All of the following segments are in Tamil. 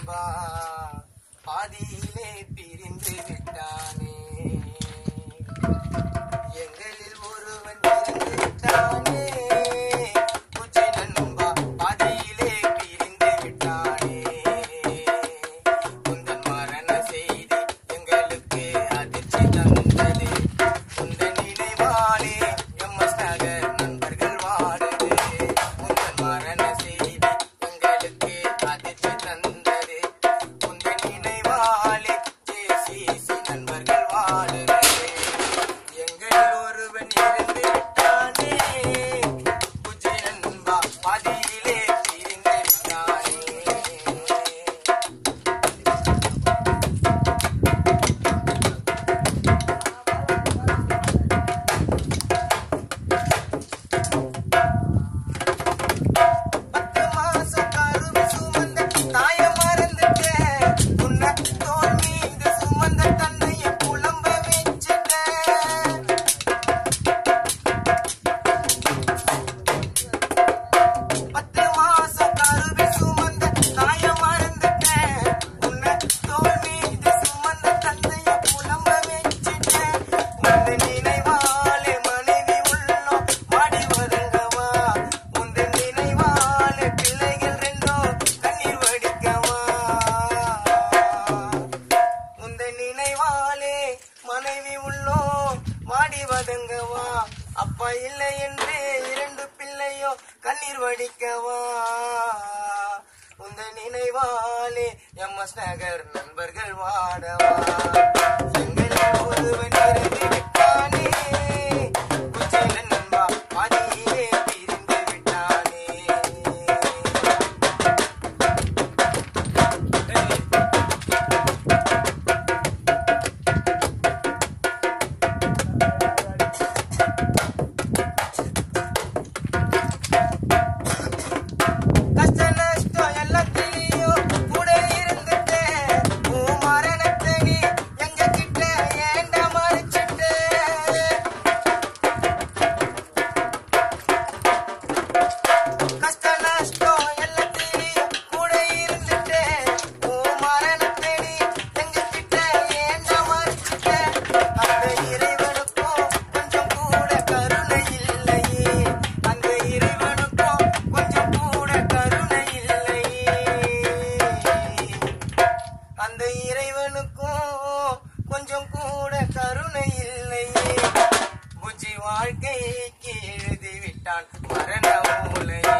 நண்பா பாதியிலே பிரிந்து விட்டானே, எங்களில் ஒருவன் பிரிந்து விட்டானே, புஜை நண்பா பாதியிலே பிரிந்து விட்டானே. உந்தன் மரண செய்தி எங்களுக்கு அதிர்ச்சி தந்தது, உந்தன் நினைவாலே எம்எஸ் நகர் நண்பர்கள் வாடுது. உந்தன் மரண செய்தி எங்களுக்கு அதிர்ச்சி தந்தது, உந்தன் நினைவாலே ஜேசிசி நண்பர்கள் வாடுது. எங்களில் ஒருவன் இருந்து விட்டானே, புஜை நண்பா பாதியிலே பிரிந்து விட்டானே. பத்து மாசம் கருவு சுமந்த தாயை மறந்துட்டேன், உன்னை தோள் மீது சுமந்த தன்னையை புலம்ப வச்சுட்டேன். பத்து மாசம் கருவு சுமந்த தாயை மறந்துட்டேன், உன்னை தோள் மீது சுமந்த தன்னையை புலம்ப வச்சுட்டேன். உந்த நினைவாலே மனைவி உள்ளோம் மாடி வருங்கவா, உந்த நினைவாலே பிள்ளைகள் ரெண்டும் கண்ணீர் வடிக்கவா. உந்த நினைவாலே மனைவி உள்ளோம் மாடி வதங்கவா, அப்பா இல்லை என்று இரண்டு பிள்ளையோ கண்ணீர் வடிக்கவா. உந்த நினைவாலே எம்எஸ் நகர் நண்பர்கள் வாடவா. எங்களில் ஒருவன் இருந்து விட்டானே, புஜை நண்பா பாதியிலே பிரிந்து விட்டானே. கஷ்ட நஷ்டம் எல்லாத்திலையும் கூட இருந்துட்டேன், உன் மரணத்தை நீ எங்க கிட்ட ஏண்டா மறைச்சிட்டு. கஷ்ட நஷ்டம் எல்லாத்திலையும் கூட இருந்துட்டேன், உன் மரணத்தை நீ எங்க கிட்ட ஏண்டா மறைச்சிட்ட. அந்த இறைவனுக்கும் கொஞ்சம் கூட கருணை இல்லையே, அந்த இறைவனுக்கும் கொஞ்சம் கூட கருணை இல்லையே, அந்த இறைவனுக்கும் கொஞ்சம் கூட கருணை இல்லையே. புஜி வாழ்க்கைக்கு எழுதி விட்டான் மரண மூலையே,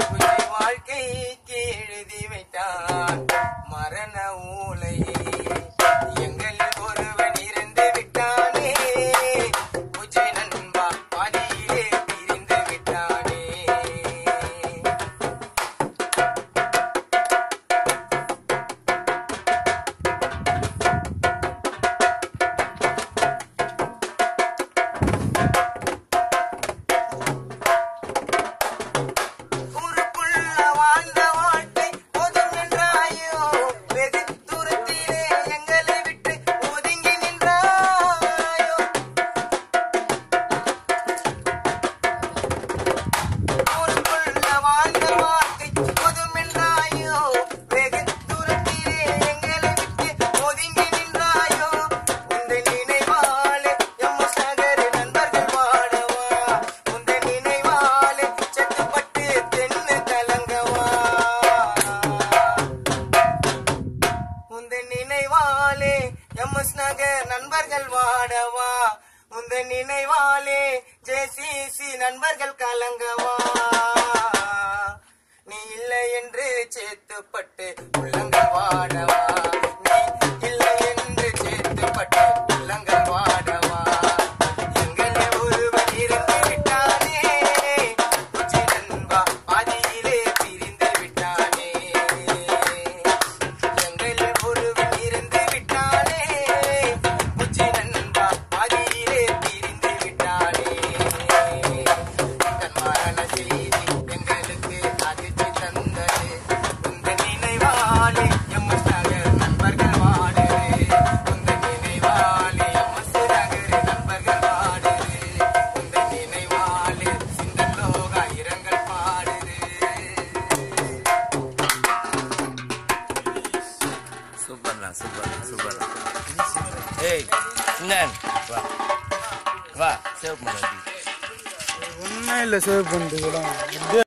புஜி வாழ்க்கைக்கு எழுதி விட்டான் மரண மூலையே. எங்களில் ஒருவன் இருந்து விட்டானே, புஜை நண்பா பாதியிலே பிரிந்து விட்டானே. ஊருக்குள்ள வாழ்ந்த வாழ்க்கை போதும் என்றாயோ, வெகு தூரத்திலே எங்களை விட்டு ஒதுங்கி நின்றாயோ. ஊருக்குள்ள வாழ்ந்த வாழ்க்கை போதும் என்றாயோ, வெகு தூரத்திலே எங்களை விட்டு ஒதுங்கி நின்றாயோ. உந்த நினைவாலே எம்எஸ் நகர் நண்பர்கள் வாடவா, உந்த நினைவாலே செத்துப்பட்டு தென்னு கலங்கவா. உந்த நினைவாலே எம்எஸ் நகர் நண்பர்கள் வாடவா, உந்த நினைவாலே ஜேசிசி நண்பர்கள் கலங்கவா. நீ இல்லை என்று சேத்துப்பட்டு உள்ளங்கள் வாடவா, நீ இல்லை என்று சேத்துப்பட்டு உள்ளங்கள் வாடவா. எங்களில் ஒருவன் இருந்து விட்டானே, புஜை நண்பா பாதியிலே பிரிந்து விட்டானே. எங்களில் ஒருவன் இருந்து விட்டானே, புஜை நண்பா பாதியிலே பிரிந்து விட்டானே. தன் மரண செய்தி எங்களுக்கு அதிர்ச்சி தந்தது, உந்த நினைவாலே எம்எஸ் நகர் நண்பர்கள் சூப்பர்ண்ணா சூப்பர்ண்ணா சூப்பர்ண்ணா. ஏய் சிங்கன் வா வா சேவ் பண்ண ஒன்றும் இல்லை சேவ் பண்ணுறதுலாம்